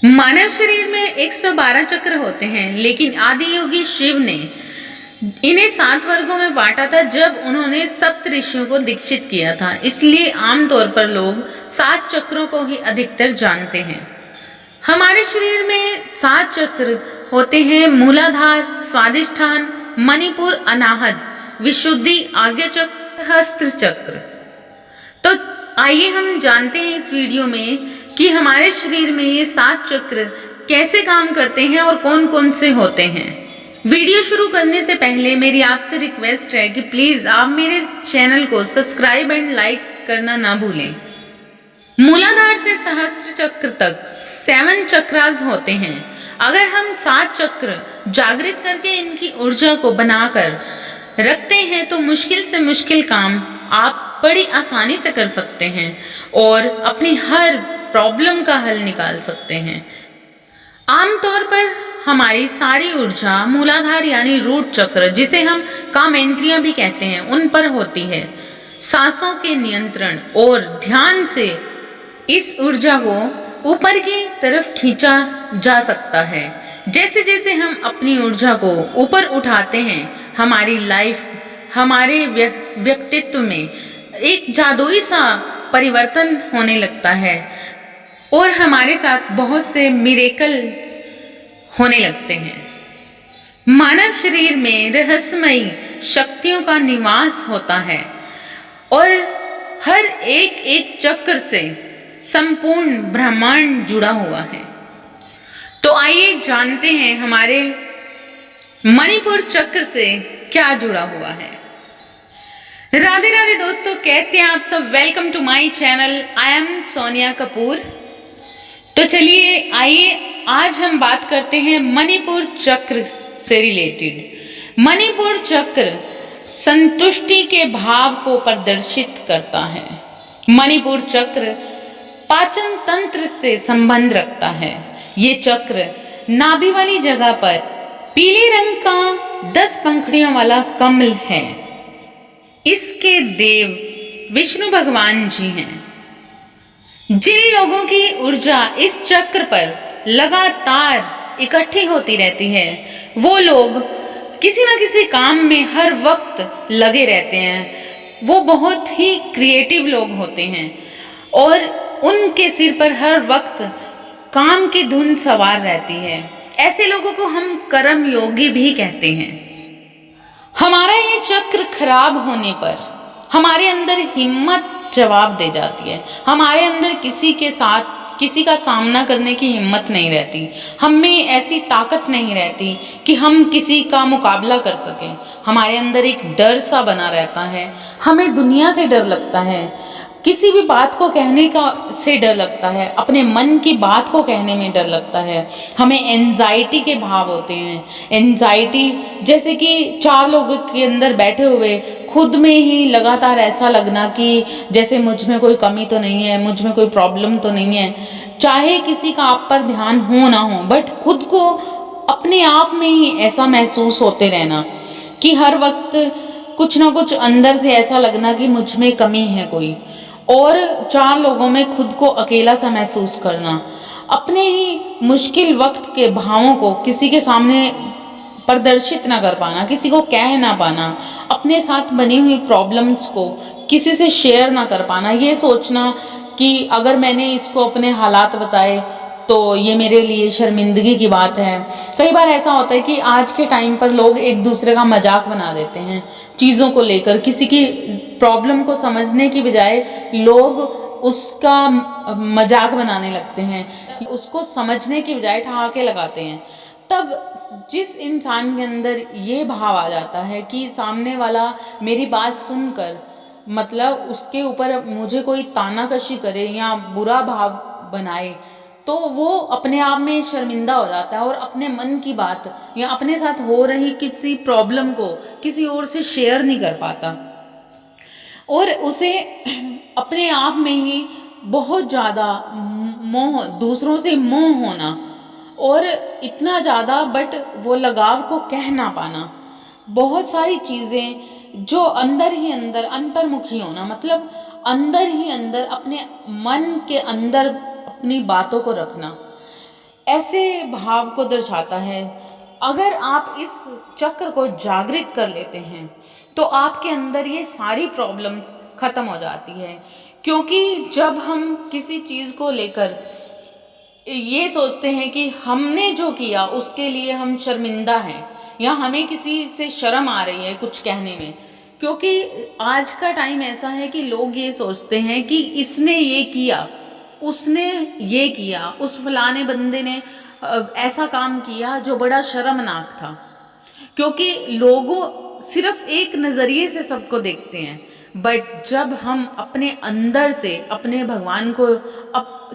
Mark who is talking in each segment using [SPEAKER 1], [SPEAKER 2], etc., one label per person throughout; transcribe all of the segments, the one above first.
[SPEAKER 1] मानव शरीर में 112 चक्र होते हैं, लेकिन आदि योगी शिव ने इन्हें 7 वर्गों में बांटा था जब उन्होंने सप्त ऋषियों को दीक्षित किया था। इसलिए आमतौर पर लोग 7 चक्रों को ही अधिकतर जानते हैं। हमारे शरीर में 7 चक्र होते हैं: मूलाधार, स्वादिष्ठान, मणिपुर, अनाहत, विशुद्धि, आज्ञा चक्र, सहस्त्र चक्र। तो आइए हम जानते हैं इस वीडियो में कि हमारे शरीर में ये 7 चक्र कैसे काम करते हैं और कौन कौन से होते हैं। वीडियो शुरू करने से पहले मेरी आपसे रिक्वेस्ट है कि प्लीज आप मेरे चैनल को सब्सक्राइब एंड लाइक करना ना भूलें। मूलाधार से सहस्त्र चक्र तक 7 चक्रास होते हैं। अगर हम 7 चक्र जागृत करके इनकी ऊर्जा को बनाकर रखते हैं तो मुश्किल से मुश्किल काम आप बड़ी आसानी से कर सकते हैं और अपनी हर प्रॉब्लम का हल निकाल सकते हैं। आमतौर पर हमारी सारी ऊर्जा मूलाधार यानी रूट चक्र, जिसे हम कामेंद्रियां भी कहते हैं, उन पर होती है। सांसों के नियंत्रण और ध्यान से इस ऊर्जा को ऊपर की तरफ खींचा जा सकता है। जैसे जैसे हम अपनी ऊर्जा को ऊपर उठाते हैं, हमारी लाइफ, हमारे व्यक्तित्व में एक जादुई सा परिवर्तन होने लगता है और हमारे साथ बहुत से मिरेकल्स होने लगते हैं। मानव शरीर में रहस्यमयी शक्तियों का निवास होता है और हर एक चक्र से संपूर्ण ब्रह्मांड जुड़ा हुआ है। तो आइए जानते हैं हमारे मणिपुर चक्र से क्या जुड़ा हुआ है। राधे राधे दोस्तों, कैसे हैं आप सब। Welcome to my channel. I am Sonia Kapoor. तो चलिए आइए आज हम बात करते हैं मणिपुर चक्र से रिलेटेड। मणिपुर चक्र संतुष्टि के भाव को प्रदर्शित करता है। मणिपुर चक्र पाचन तंत्र से संबंध रखता है। ये चक्र नाभि वाली जगह पर पीले रंग का 10 पंखुड़ियों वाला कमल है। इसके देव विष्णु भगवान जी हैं। जिन लोगों की ऊर्जा इस चक्र पर लगातार इकट्ठी होती रहती है, वो लोग किसी ना किसी काम में हर वक्त लगे रहते हैं। वो बहुत ही क्रिएटिव लोग होते हैं और उनके सिर पर हर वक्त काम की धुन सवार रहती है। ऐसे लोगों को हम कर्म योगी भी कहते हैं। हमारा ये चक्र खराब होने पर हमारे अंदर हिम्मत जवाब दे जाती है। हमारे अंदर किसी का सामना करने की हिम्मत नहीं रहती। हम में ऐसी ताकत नहीं रहती कि हम किसी का मुकाबला कर सकें। हमारे अंदर एक डर सा बना रहता है। हमें दुनिया से डर लगता है, किसी भी बात को कहने का से डर लगता है, अपने मन की बात को कहने में डर लगता है। हमें एंजाइटी के भाव होते हैं। एंजाइटी जैसे कि 4 लोगों के अंदर बैठे हुए खुद में ही लगातार ऐसा लगना कि जैसे मुझ में कोई कमी तो नहीं है, मुझ में कोई प्रॉब्लम तो नहीं है। चाहे किसी का आप पर ध्यान हो ना हो, बट खुद को अपने आप में ही ऐसा महसूस होते रहना कि हर वक्त कुछ ना कुछ अंदर से ऐसा लगना कि मुझ में कमी है कोई, और 4 लोगों में खुद को अकेला सा महसूस करना। अपने ही मुश्किल वक्त के भावों को किसी के सामने प्रदर्शित ना कर पाना, किसी को कह ना पाना, अपने साथ बनी हुई प्रॉब्लम्स को किसी से शेयर ना कर पाना, ये सोचना कि अगर मैंने इसको अपने हालात बताए तो ये मेरे लिए शर्मिंदगी की बात है। कई बार ऐसा होता है कि आज के टाइम पर लोग एक दूसरे का मजाक बना देते हैं चीज़ों को लेकर। किसी की प्रॉब्लम को समझने की बजाय लोग उसका मजाक बनाने लगते हैं, उसको समझने की बजाय ठहाके लगाते हैं। तब जिस इंसान के अंदर ये भाव आ जाता है कि सामने वाला मेरी बात सुनकर मतलब उसके ऊपर मुझे कोई तानाकशी करे या बुरा भाव बनाए, तो वो अपने आप में शर्मिंदा हो जाता है और अपने मन की बात या अपने साथ हो रही किसी प्रॉब्लम को किसी और से शेयर नहीं कर पाता और उसे अपने आप में ही बहुत ज़्यादा मोह, दूसरों से मोह होना और इतना ज़्यादा, बट वो लगाव को कह ना पाना, बहुत सारी चीज़ें जो अंदर ही अंदर अंतर्मुखी होना, मतलब अंदर ही अंदर अपने मन के अंदर अपनी बातों को रखना, ऐसे भाव को दर्शाता है। अगर आप इस चक्र को जागृत कर लेते हैं तो आपके अंदर ये सारी प्रॉब्लम्स खत्म हो जाती है। क्योंकि जब हम किसी चीज़ को लेकर ये सोचते हैं कि हमने जो किया उसके लिए हम शर्मिंदा हैं या हमें किसी से शर्म आ रही है कुछ कहने में, क्योंकि आज का टाइम ऐसा है कि लोग ये सोचते हैं कि इसने ये किया, उसने ये किया, उस फलाने बंदे ने ऐसा काम किया जो बड़ा शर्मनाक था। क्योंकि लोगों सिर्फ एक नज़रिए से सबको देखते हैं, बट जब हम अपने अंदर से अपने भगवान को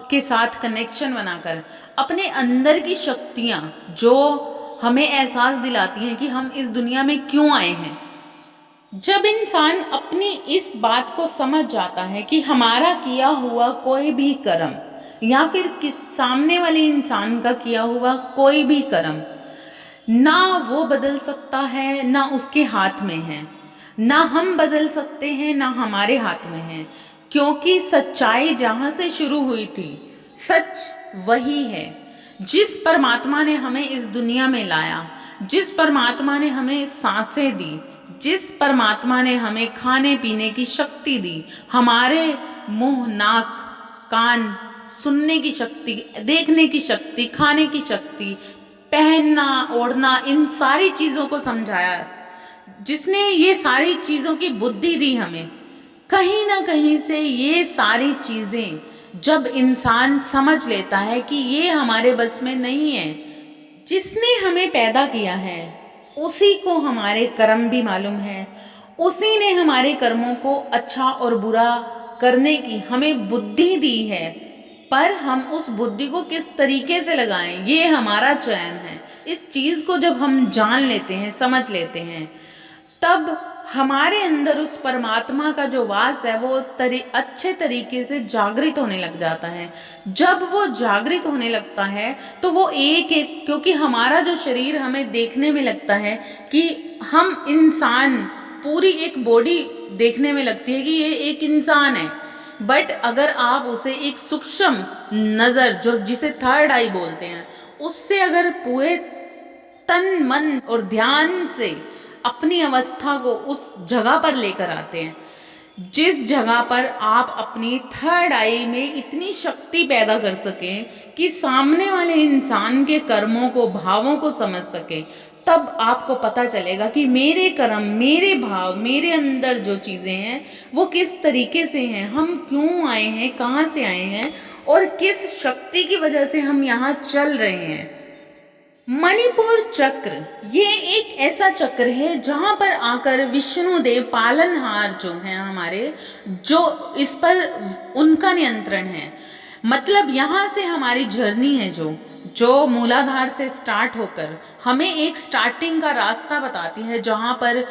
[SPEAKER 1] के साथ कनेक्शन बनाकर अपने अंदर की शक्तियाँ जो हमें एहसास दिलाती हैं कि हम इस दुनिया में क्यों आए हैं, जब इंसान अपनी इस बात को समझ जाता है कि हमारा किया हुआ कोई भी कर्म या फिर सामने वाले इंसान का किया हुआ कोई भी कर्म ना वो बदल सकता है, ना उसके हाथ में है, ना हम बदल सकते हैं, ना हमारे हाथ में है। क्योंकि सच्चाई जहाँ से शुरू हुई थी, सच वही है। जिस परमात्मा ने हमें इस दुनिया में लाया, जिस परमात्मा ने हमें सांसें दी, जिस परमात्मा ने हमें खाने पीने की शक्ति दी, हमारे मुंह, नाक, कान, सुनने की शक्ति, देखने की शक्ति, खाने की शक्ति, पहनना ओढ़ना, इन सारी चीज़ों को समझाया, जिसने ये सारी चीज़ों की बुद्धि दी हमें, कहीं ना कहीं से ये सारी चीज़ें जब इंसान समझ लेता है कि ये हमारे बस में नहीं है, जिसने हमें पैदा किया है उसी को हमारे कर्म भी मालूम है, उसी ने हमारे कर्मों को अच्छा और बुरा करने की हमें बुद्धि दी है, पर हम उस बुद्धि को किस तरीके से लगाएं ये हमारा चयन है। इस चीज़ को जब हम जान लेते हैं, समझ लेते हैं, तब हमारे अंदर उस परमात्मा का जो वास है वो अच्छे तरीके से जागृत होने लग जाता है। जब वो जागृत होने लगता है तो वो एक एक, क्योंकि हमारा जो शरीर हमें देखने में लगता है कि हम इंसान, पूरी एक बॉडी देखने में लगती है कि ये एक इंसान है, बट अगर आप उसे एक सूक्ष्म नज़र, जो जिसे थर्ड आई बोलते हैं, उससे अगर पूरे तन मन और ध्यान से अपनी अवस्था को उस जगह पर लेकर आते हैं, जिस जगह पर आप अपनी थर्ड आई में इतनी शक्ति पैदा कर सकें कि सामने वाले इंसान के कर्मों को, भावों को समझ सकें, तब आपको पता चलेगा कि मेरे कर्म, मेरे भाव, मेरे अंदर जो चीज़ें हैं वो किस तरीके से हैं, हम क्यों आए हैं, कहाँ से आए हैं और किस शक्ति की वजह से हम यहाँ चल रहे हैं। मणिपुर चक्र ये एक ऐसा चक्र है जहाँ पर आकर विष्णु देव पालनहार जो हैं हमारे, जो इस पर उनका नियंत्रण है। मतलब यहाँ से हमारी जर्नी है जो मूलाधार से स्टार्ट होकर हमें एक स्टार्टिंग का रास्ता बताती है, जहाँ पर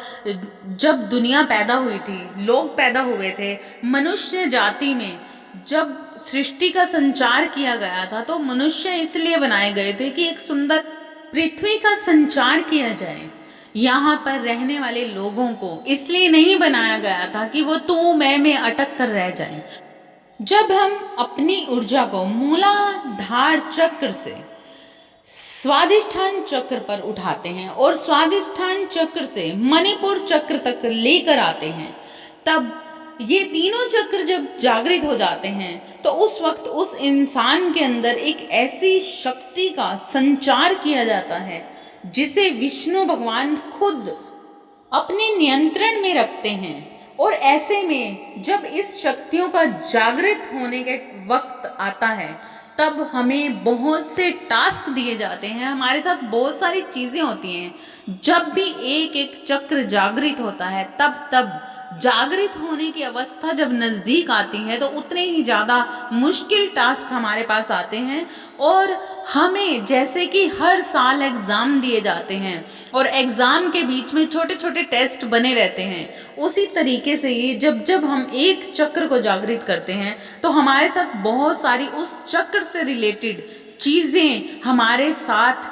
[SPEAKER 1] जब दुनिया पैदा हुई थी, लोग पैदा हुए थे, मनुष्य जाति में जब सृष्टि का संचार किया गया था तो मनुष्य इसलिए बनाए गए थे कि एक सुंदर पृथ्वी का संचार किया जाए। यहाँ पर रहने वाले लोगों को इसलिए नहीं बनाया गया था कि वो तू मैं में अटक कर रह जाए। जब हम अपनी ऊर्जा को मूलाधार चक्र से स्वादिष्ठान चक्र पर उठाते हैं और स्वादिष्ठान चक्र से मणिपुर चक्र तक लेकर आते हैं, तब ये तीनों चक्र जब जागृत हो जाते हैं तो उस वक्त उस इंसान के अंदर एक ऐसी शक्ति का संचार किया जाता है जिसे विष्णु भगवान खुद अपने नियंत्रण में रखते हैं। और ऐसे में जब इस शक्तियों का जागृत होने के वक्त आता है तब हमें बहुत से टास्क दिए जाते हैं, हमारे साथ बहुत सारी चीज़ें होती हैं। जब भी एक एक चक्र जागृत होता है तब जागृत होने की अवस्था जब नज़दीक आती है तो उतने ही ज़्यादा मुश्किल टास्क हमारे पास आते हैं। और हमें जैसे कि हर साल एग्ज़ाम दिए जाते हैं और एग्ज़ाम के बीच में छोटे छोटे टेस्ट बने रहते हैं, उसी तरीके से ही जब हम एक चक्र को जागृत करते हैं तो हमारे साथ बहुत सारी उस चक्र से रिलेटेड चीज़ें हमारे साथ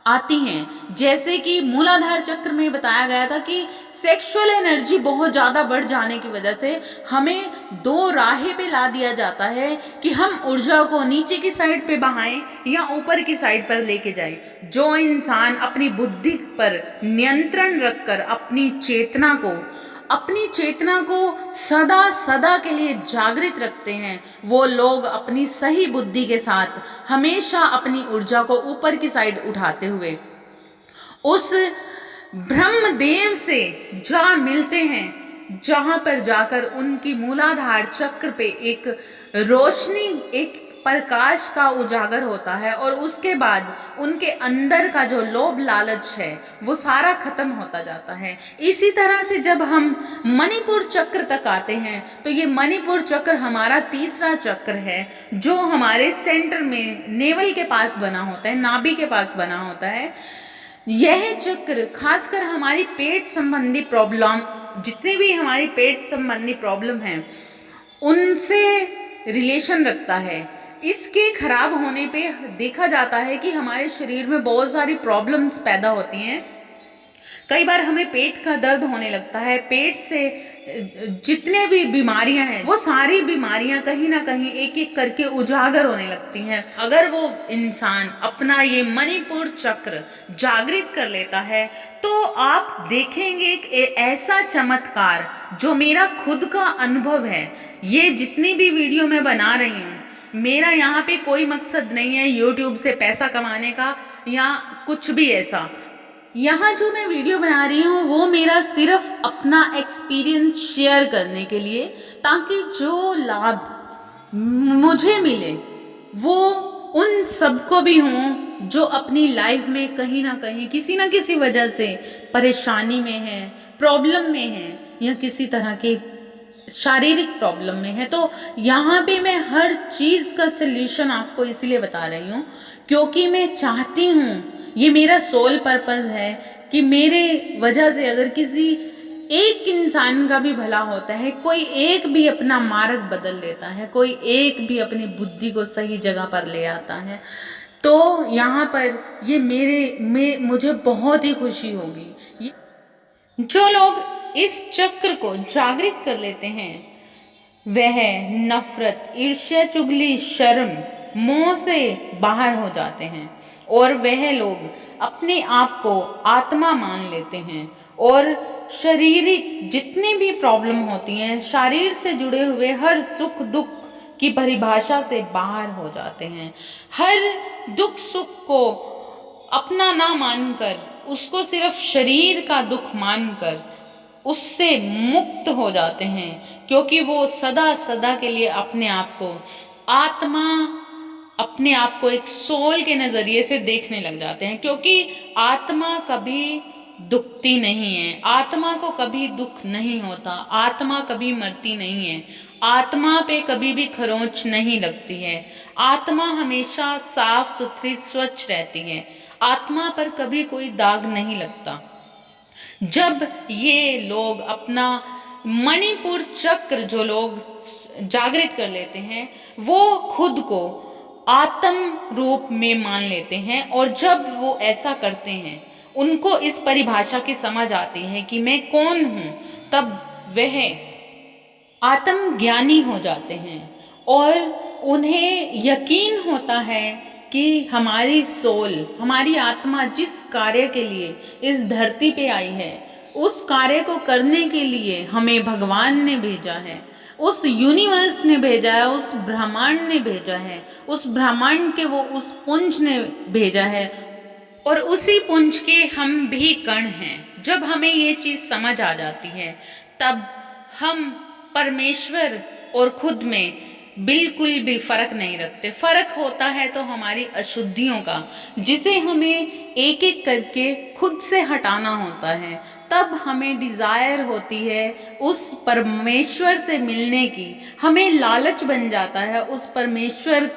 [SPEAKER 1] आती हैं। जैसे कि मूलाधार चक्र में बताया गया था कि सेक्सुअल एनर्जी बहुत ज़्यादा बढ़ जाने की वजह से हमें दो राहें पे ला दिया जाता है कि हम ऊर्जा को नीचे की साइड पे बहाएं या ऊपर की साइड पर लेके जाएं। जो इंसान अपनी बुद्धि पर नियंत्रण रखकर अपनी चेतना को सदा सदा के लिए जागृत रखते हैं, वो लोग अपनी सही बुद्धि के साथ हमेशा अपनी ऊर्जा को ऊपर की साइड उठाते हुए उस ब्रह्मदेव से जा मिलते हैं, जहां पर जाकर उनकी मूलाधार चक्र पे एक रोशनी, एक प्रकाश का उजागर होता है और उसके बाद उनके अंदर का जो लोभ लालच है वो सारा खत्म होता जाता है। इसी तरह से जब हम मणिपुर चक्र तक आते हैं तो ये मणिपुर चक्र हमारा तीसरा चक्र है, जो हमारे सेंटर में नेवल के पास बना होता है, नाभि के पास बना होता है। यह चक्र खासकर हमारी पेट संबंधी प्रॉब्लम, जितने भी हमारी पेट संबंधी प्रॉब्लम हैं उनसे रिलेशन रखता है। इसके खराब होने पे देखा जाता है कि हमारे शरीर में बहुत सारी प्रॉब्लम्स पैदा होती हैं। कई बार हमें पेट का दर्द होने लगता है, पेट से जितने भी बीमारियां हैं वो सारी बीमारियां कहीं ना कहीं एक एक करके उजागर होने लगती हैं। अगर वो इंसान अपना ये मणिपुर चक्र जागृत कर लेता है तो आप देखेंगे एक ऐसा चमत्कार जो मेरा खुद का अनुभव है। ये जितनी भी वीडियो मैं बना रही हूँ, मेरा यहाँ पे कोई मकसद नहीं है यूट्यूब से पैसा कमाने का या कुछ भी ऐसा। यहाँ जो मैं वीडियो बना रही हूँ वो मेरा सिर्फ अपना एक्सपीरियंस शेयर करने के लिए, ताकि जो लाभ मुझे मिले वो उन सबको भी हों जो अपनी लाइफ में कहीं ना कहीं किसी ना किसी वजह से परेशानी में है, प्रॉब्लम में है या किसी तरह के शारीरिक प्रॉब्लम में है। तो यहाँ पे मैं हर चीज़ का सल्यूशन आपको इसलिए बता रही हूँ क्योंकि मैं चाहती हूँ, ये मेरा सोल पर्पस है कि मेरे वजह से अगर किसी एक इंसान का भी भला होता है, कोई एक भी अपना मार्ग बदल लेता है, कोई एक भी अपनी बुद्धि को सही जगह पर ले आता है, तो यहाँ पर ये मुझे बहुत ही खुशी होगी। जो लोग इस चक्र को जागृत कर लेते हैं वह नफरत, ईर्ष्या, चुगली, शर्म, मोह से बाहर हो जाते हैं और वह लोग अपने आप को आत्मा मान लेते हैं और शारीरिक जितनी भी प्रॉब्लम होती हैं, शरीर से जुड़े हुए हर सुख दुख की परिभाषा से बाहर हो जाते हैं। हर दुख सुख को अपना ना मानकर, उसको सिर्फ शरीर का दुख मानकर उससे मुक्त हो जाते हैं, क्योंकि वो सदा सदा के लिए अपने आप को एक सोल के नज़रिए से देखने लग जाते हैं। क्योंकि आत्मा कभी दुखती नहीं है, आत्मा को कभी दुख नहीं होता, आत्मा कभी मरती नहीं है, आत्मा पे कभी भी खरोंच नहीं लगती है, आत्मा हमेशा साफ सुथरी स्वच्छ रहती है, आत्मा पर कभी कोई दाग नहीं लगता। जब ये लोग अपना मणिपुर चक्र जो लोग जागृत कर लेते हैं वो खुद को आत्म रूप में मान लेते हैं, और जब वो ऐसा करते हैं उनको इस परिभाषा की समझ आती है कि मैं कौन हूँ, तब वह आत्म ज्ञानी हो जाते हैं और उन्हें यकीन होता है कि हमारी सोल, हमारी आत्मा जिस कार्य के लिए इस धरती पे आई है उस कार्य को करने के लिए हमें भगवान ने भेजा है, उस यूनिवर्स ने भेजा है, उस ब्रह्मांड ने भेजा है, उस ब्रह्मांड के वो उस पुंज ने भेजा है और उसी पुंज के हम भी कण हैं। जब हमें ये चीज़ समझ आ जाती है तब हम परमेश्वर और खुद में बिल्कुल भी फर्क नहीं रखते। फर्क होता है तो हमारी अशुद्धियों का, जिसे हमें एक एक करके खुद से हटाना होता है। तब हमें डिज़ायर होती है उस परमेश्वर से मिलने की, हमें लालच बन जाता है उस परमेश्वर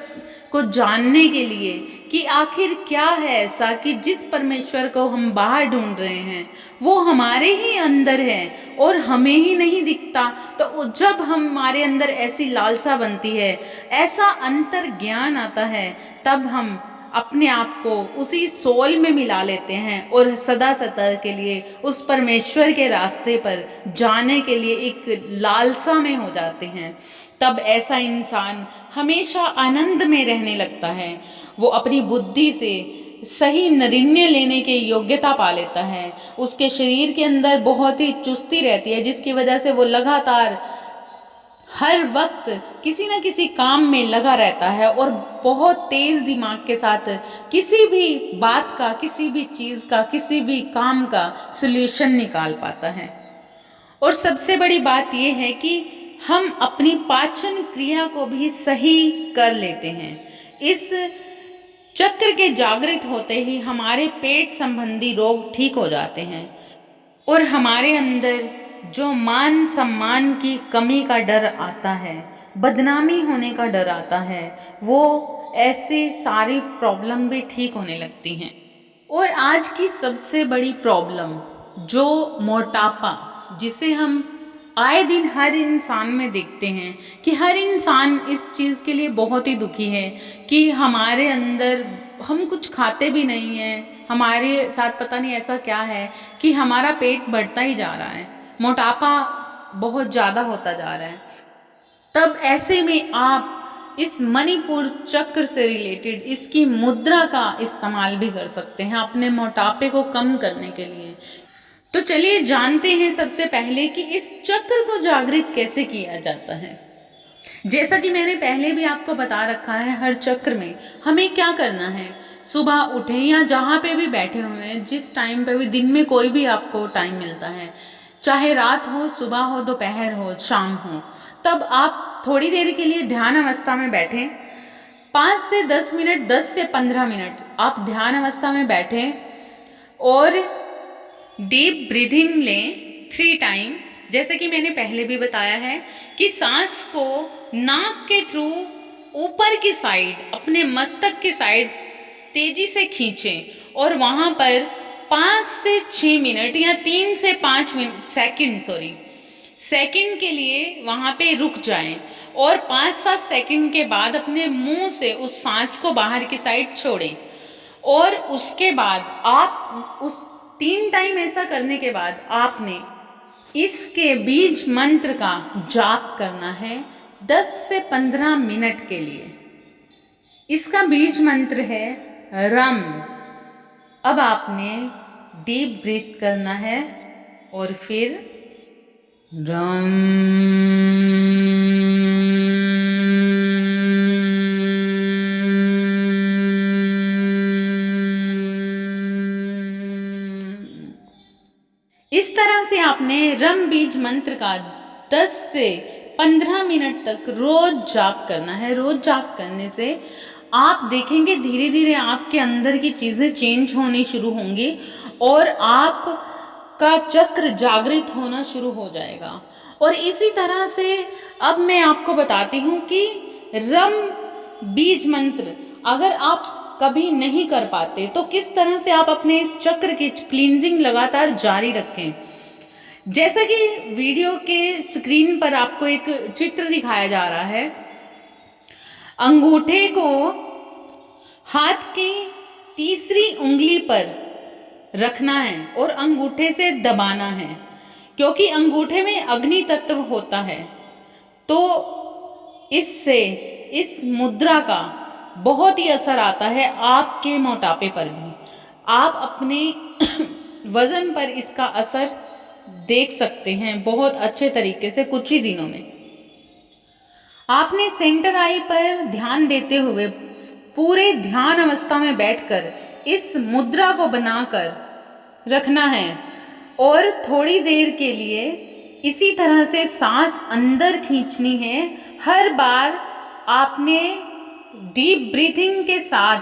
[SPEAKER 1] को जानने के लिए कि आखिर क्या है ऐसा कि जिस परमेश्वर को हम बाहर ढूंढ रहे हैं वो हमारे ही अंदर है और हमें ही नहीं दिखता। तो जब हमारे अंदर ऐसी लालसा बनती है, ऐसा अंतर ज्ञान आता है, तब हम अपने आप को उसी सोल में मिला लेते हैं और सदा सदा के लिए उस परमेश्वर के रास्ते पर जाने के लिए एक लालसा में हो जाते हैं, तब ऐसा इंसान हमेशा आनंद में रहने लगता है। वो अपनी बुद्धि से सही निर्णय लेने की योग्यता पा लेता है। उसके शरीर के अंदर बहुत ही चुस्ती रहती है, जिसकी वजह से वो लगातार हर वक्त किसी न किसी काम में लगा रहता है और बहुत तेज दिमाग के साथ किसी भी बात का, किसी भी चीज़ का, किसी भी काम का सॉल्यूशन निकाल पाता है। और सबसे बड़ी बात यह है कि हम अपनी पाचन क्रिया को भी सही कर लेते हैं। इस चक्र के जागृत होते ही हमारे पेट संबंधी रोग ठीक हो जाते हैं और हमारे अंदर जो मान सम्मान की कमी का डर आता है, बदनामी होने का डर आता है, वो ऐसे सारी प्रॉब्लम भी ठीक होने लगती हैं। और आज की सबसे बड़ी प्रॉब्लम जो मोटापा, जिसे हम आए दिन हर इंसान में देखते हैं कि हर इंसान इस चीज़ के लिए बहुत ही दुखी है कि हमारे अंदर हम कुछ खाते भी नहीं हैं, हमारे साथ पता नहीं ऐसा क्या है कि हमारा पेट बढ़ता ही जा रहा है, मोटापा बहुत ज़्यादा होता जा रहा है। तब ऐसे में आप इस मणिपुर चक्र से रिलेटेड इसकी मुद्रा का इस्तेमाल भी कर सकते हैं अपने मोटापे को कम करने के लिए। तो चलिए जानते हैं सबसे पहले कि इस चक्र को जागृत कैसे किया जाता है। जैसा कि मैंने पहले भी आपको बता रखा है, हर चक्र में हमें क्या करना है। सुबह उठें या जहाँ पे भी बैठे हुए हैं, जिस टाइम पे भी, दिन में कोई भी आपको टाइम मिलता है, चाहे रात हो, सुबह हो, दोपहर हो, शाम हो, तब आप थोड़ी देर के लिए ध्यान अवस्था में बैठें। 5 से 10 मिनट, 10 से 15 मिनट आप ध्यान अवस्था में बैठें और डीप ब्रीथिंग लें 3 टाइम। जैसे कि मैंने पहले भी बताया है कि सांस को नाक के थ्रू ऊपर की साइड, अपने मस्तक की साइड तेजी से खींचें और वहाँ पर 5 से 6 मिनट या 3 से 5 सेकंड के लिए वहाँ पे रुक जाएं और 5-7 सेकंड के बाद अपने मुंह से उस सांस को बाहर की साइड छोड़ें। और उसके बाद आप उस 3 टाइम ऐसा करने के बाद आपने इसके बीज मंत्र का जाप करना है 10 से 15 मिनट के लिए। इसका बीज मंत्र है रम। अब आपने डीप ब्रीथ करना है और फिर रम। इस तरह से आपने रम बीज मंत्र का 10 से 15 मिनट तक रोज जाप करना है। रोज जाप करने से आप देखेंगे धीरे धीरे आपके अंदर की चीज़ें चेंज होनी शुरू होंगी और आपका चक्र जागृत होना शुरू हो जाएगा। और इसी तरह से अब मैं आपको बताती हूँ कि रम बीज मंत्र अगर आप कभी नहीं कर पाते तो किस तरह से आप अपने इस चक्र की क्लींजिंग लगातार जारी रखें। जैसा कि वीडियो के स्क्रीन पर आपको एक चित्र दिखाया जा रहा है, अंगूठे को हाथ की तीसरी उंगली पर रखना है और अंगूठे से दबाना है, क्योंकि अंगूठे में अग्नि तत्व होता है। तो इससे इस मुद्रा का बहुत ही असर आता है आपके मोटापे पर भी। आप अपने वजन पर इसका असर देख सकते हैं बहुत अच्छे तरीके से कुछ ही दिनों में। आपने सेंटर आई पर ध्यान देते हुए पूरे ध्यान अवस्था में बैठकर इस मुद्रा को बनाकर रखना है और थोड़ी देर के लिए इसी तरह से सांस अंदर खींचनी है। हर बार आपने डीप ब्रीथिंग के साथ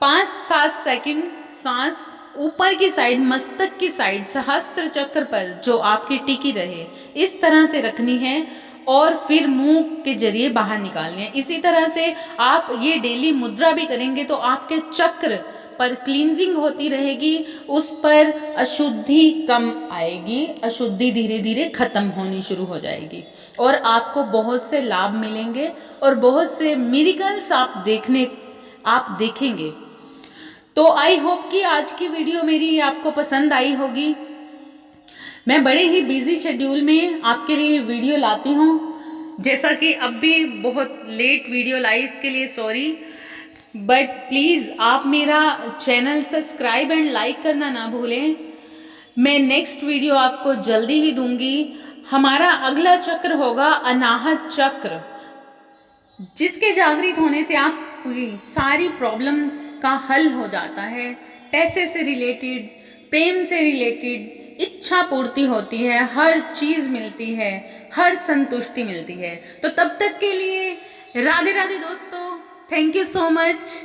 [SPEAKER 1] 5-7 सेकंड सांस ऊपर की साइड, मस्तक की साइड, सहस्त्र चक्र पर जो आपकी टिकी रहे, इस तरह से रखनी है और फिर मुंह के जरिए बाहर निकालनी है। इसी तरह से आप ये डेली मुद्रा भी करेंगे तो आपके चक्र पर क्लींजिंग होती रहेगी, उस पर अशुद्धि कम आएगी, अशुद्धि धीरे धीरे खत्म होनी शुरू हो जाएगी और आपको बहुत से लाभ मिलेंगे और बहुत से मिरेकल्स आप देखने आप देखेंगे। तो आई होप कि आज की वीडियो मेरी आपको पसंद आई होगी। मैं बड़े ही बिजी शेड्यूल में आपके लिए वीडियो लाती हूँ, जैसा कि अब भी बहुत लेट वीडियो लाई, इसके लिए सॉरी। बट प्लीज़ आप मेरा चैनल सब्सक्राइब एंड लाइक करना ना भूलें। मैं नेक्स्ट वीडियो आपको जल्दी ही दूंगी। हमारा अगला चक्र होगा अनाहत चक्र, जिसके जागृत होने से आपकी सारी प्रॉब्लम्स का हल हो जाता है। पैसे से रिलेटेड, प्रेम से रिलेटेड, इच्छा पूर्ति होती है, हर चीज़ मिलती है, हर संतुष्टि मिलती है। तो तब तक के लिए राधे राधे दोस्तों, थैंक यू सो मच।